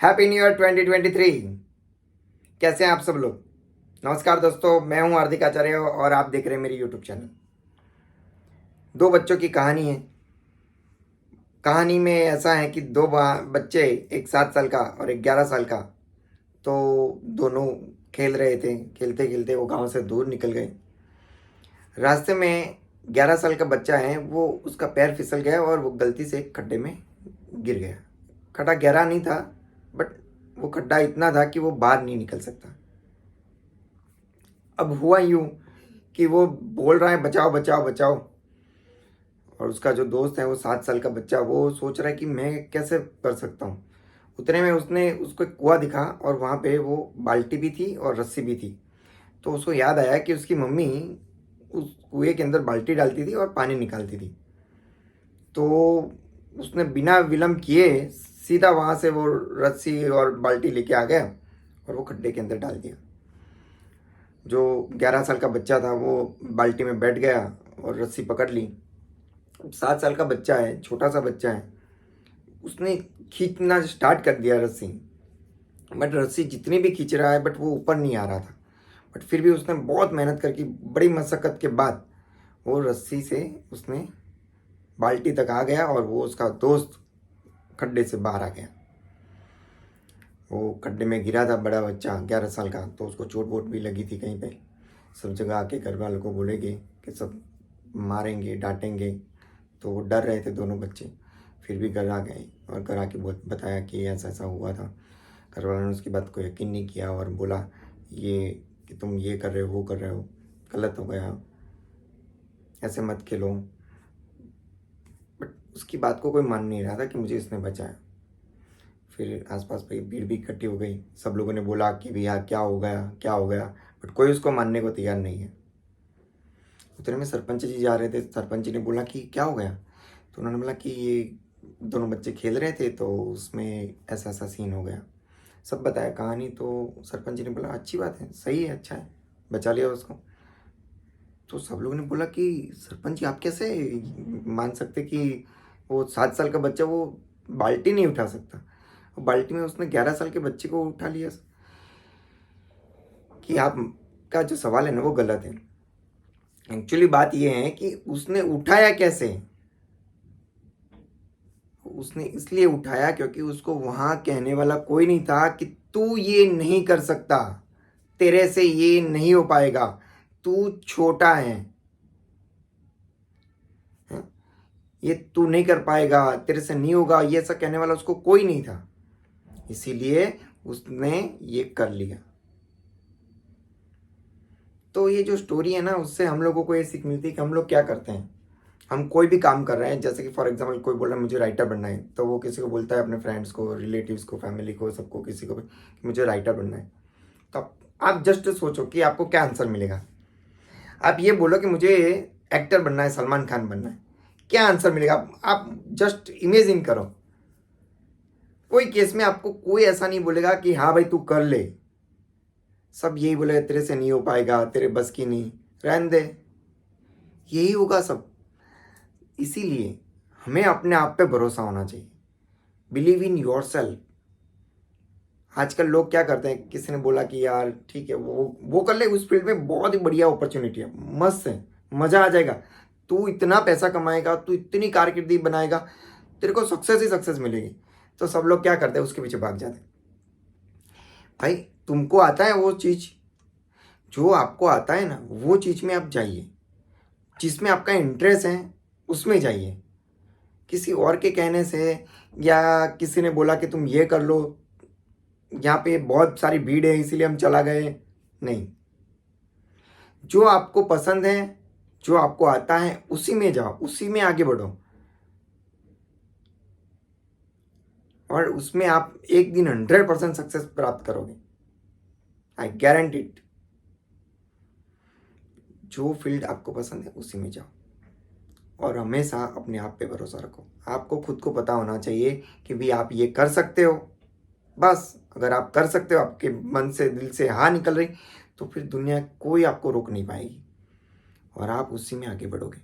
Happy new year 2023। कैसे हैं आप सब लोग। नमस्कार दोस्तों, मैं हूं हार्दिक आचार्य और आप देख रहे हैं मेरी यूट्यूब चैनल। दो बच्चों की कहानी है। कहानी में ऐसा है कि दो बच्चे, एक 7 साल का और एक 11 साल का, तो दोनों खेल रहे थे। खेलते खेलते वो गांव से दूर निकल गए। रास्ते में 11 साल का बच्चा है, वो उसका पैर फिसल गया और वो गलती से एक खड्डे में गिर गया। खड्डा गहरा नहीं था, बट वो खड्डा इतना था कि वो बाहर नहीं निकल सकता। अब हुआ यूं कि वो बोल रहा है बचाओ बचाओ बचाओ, और उसका जो दोस्त है वो 7 साल का बच्चा, वो सोच रहा है कि मैं कैसे कर सकता हूँ। उतने में उसने उसको एक कुआं दिखा और वहाँ पे वो बाल्टी भी थी और रस्सी भी थी। तो उसको याद आया कि उसकी मम्मी उस कुएं के अंदर बाल्टी डालती थी और पानी निकालती थी। तो उसने बिना विलम्ब किए सीधा वहाँ से वो रस्सी और बाल्टी लेके आ गया और वो खड्डे के अंदर डाल दिया। जो 11 साल का बच्चा था वो बाल्टी में बैठ गया और रस्सी पकड़ ली। 7 साल का बच्चा है, छोटा सा बच्चा है, उसने खींचना स्टार्ट कर दिया रस्सी। बट रस्सी जितनी भी खींच रहा है बट वो ऊपर नहीं आ रहा था। बट फिर भी उसने बहुत मेहनत करके, बड़ी मशक्क़त के बाद वो रस्सी से उसने बाल्टी तक आ गया और वो उसका दोस्त खड्डे से बाहर आ गया। वो खड्डे में गिरा था बड़ा बच्चा 11 साल का, तो उसको चोट वोट भी लगी थी कहीं पे। सब जगह आके घर वालों को बोलेंगे कि सब मारेंगे डांटेंगे, तो वो डर रहे थे दोनों बच्चे। फिर भी घर आ गए और घर आके बताया कि ऐसा ऐसा हुआ था। घर वालों ने उसकी बात को यकीन नहीं किया और बोला ये कि तुम ये कर रहे हो वो कर रहे हो, गलत हो गया, ऐसे मत खेलो। बट उसकी बात को कोई मान नहीं रहा था कि मुझे इसने बचाया। फिर आसपास भाई भीड़ भी इकट्ठी हो गई। सब लोगों ने बोला कि भैया क्या हो गया क्या हो गया, बट कोई उसको मानने को तैयार नहीं है। उतने में सरपंच जी जा रहे थे। सरपंच जी ने बोला कि क्या हो गया। तो उन्होंने बोला कि ये दोनों बच्चे खेल रहे थे तो उसमें ऐसा ऐसा सीन हो गया। सब बताया कहानी। तो सरपंच जी ने बोला अच्छी बात है, सही है, अच्छा है, बचा लिया उसको। तो सब लोगों ने बोला कि सरपंच जी आप कैसे मान सकते कि वो 7 साल का बच्चा वो बाल्टी नहीं उठा सकता। बाल्टी में उसने 11 साल के बच्चे को उठा लिया। कि आपका जो सवाल है ना वो गलत है। एक्चुअली बात यह है कि उसने उठाया कैसे। उसने इसलिए उठाया क्योंकि उसको वहां कहने वाला कोई नहीं था कि तू ये नहीं कर सकता, तेरे से ये नहीं हो पाएगा, तू छोटा है, ये तू नहीं कर पाएगा, तेरे से नहीं होगा, ये ऐसा कहने वाला उसको कोई नहीं था। इसीलिए उसने ये कर लिया। तो ये जो स्टोरी है ना, उससे हम लोगों को ये सीख मिलती है कि हम लोग क्या करते हैं। हम कोई भी काम कर रहे हैं, जैसे कि फॉर एग्जांपल कोई बोल रहा है मुझे राइटर बनना है, तो वो किसी को बोलता है, अपने फ्रेंड्स को, रिलेटिव्स को, फैमिली को, सबको, किसी को भी कि मुझे राइटर बनना है। तो आप जस्ट सोचो कि आपको क्या आंसर मिलेगा। आप ये बोलो कि मुझे एक्टर बनना है, सलमान खान बनना है, क्या आंसर मिलेगा। आप जस्ट इमेजिन करो। कोई केस में आपको कोई ऐसा नहीं बोलेगा कि हाँ भाई तू कर ले। सब यही बोलेगा तेरे से नहीं हो पाएगा, तेरे बस की नहीं, रहने दे, यही होगा सब। इसीलिए हमें अपने आप पे भरोसा होना चाहिए। Believe in your self. आजकल लोग क्या करते हैं, किसी ने बोला कि यार ठीक है वो कर ले, उस फील्ड में बहुत ही बढ़िया अपॉर्चुनिटी है, मस्त है, मजा आ जाएगा, तू इतना पैसा कमाएगा, तू इतनी कारकिर्दी बनाएगा, तेरे को सक्सेस ही सक्सेस मिलेगी। तो सब लोग क्या करते हैं, उसके पीछे भाग जाते हैं। भाई तुमको आता है वो चीज, जो आपको आता है ना वो चीज में आप जाइए, जिसमें आपका इंटरेस्ट है उसमें जाइए। किसी और के कहने से या किसी ने बोला कि तुम ये कर लो, यहाँ पे बहुत सारी भीड़ है इसीलिए हम चला गए, नहीं। जो आपको पसंद है, जो आपको आता है, उसी में जाओ, उसी में आगे बढ़ो, और उसमें आप एक दिन 100% सक्सेस प्राप्त करोगे। I guarantee it. जो फील्ड आपको पसंद है उसी में जाओ और हमेशा अपने आप पे भरोसा रखो। आपको खुद को पता होना चाहिए कि भी आप ये कर सकते हो। बस अगर आप कर सकते हो, आपके मन से, दिल से हाँ निकल रही, तो फिर दुनिया कोई आपको रोक नहीं पाएगी और आप उसी में आगे बढ़ोगे।